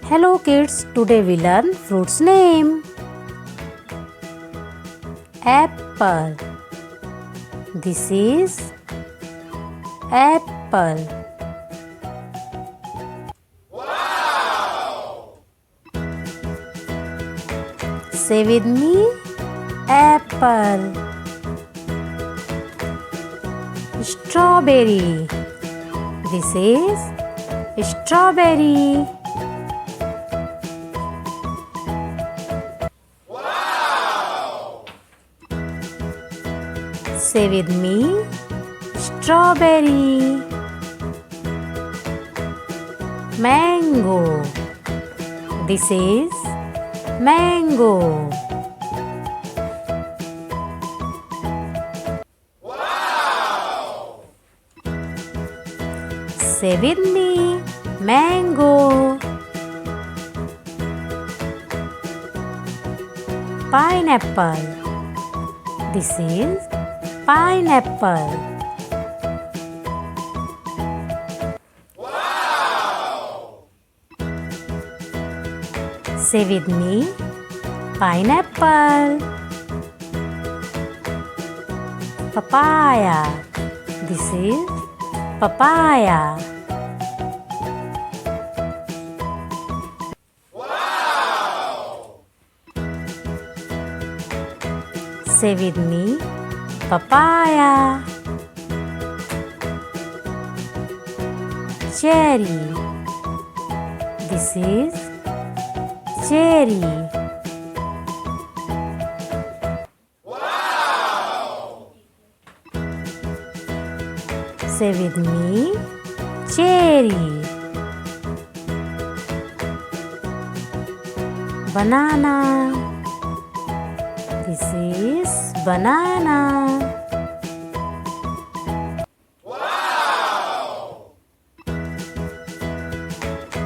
Hello kids, today we learn fruits name. Apple. This is apple. Wow! Say with me, apple. Strawberry. This is strawberry. Say with me, strawberry. Mango. This is mango. Wow! Say with me, mango. Pineapple. This is pineapple. Wow! Say with me, pineapple. Papaya. This is papaya. Wow! Say with me, papaya. Cherry. This is cherry. Wow! Say with me, cherry. Banana. This is banana. Wow!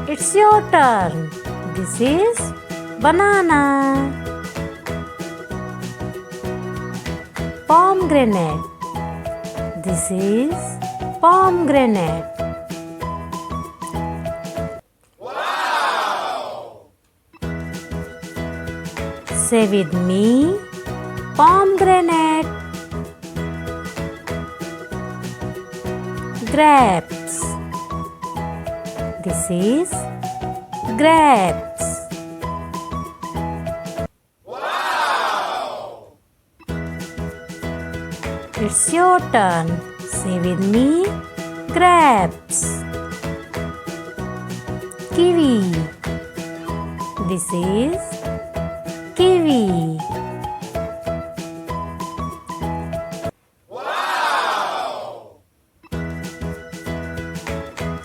It's your turn. This is banana. Pomegranate. This is pomegranate. Wow! Say with me, pomegranate. Grapes. This is grapes. Wow! It's your turn. Say with me, grapes. Kiwi. This is kiwi.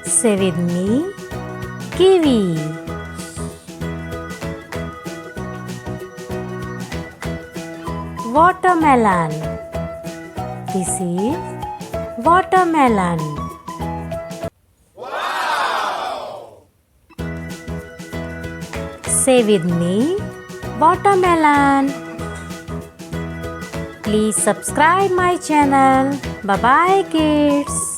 Say with me, kiwi. Watermelon. This is watermelon. Wow! Say with me, watermelon. Please subscribe my channel. Bye bye kids.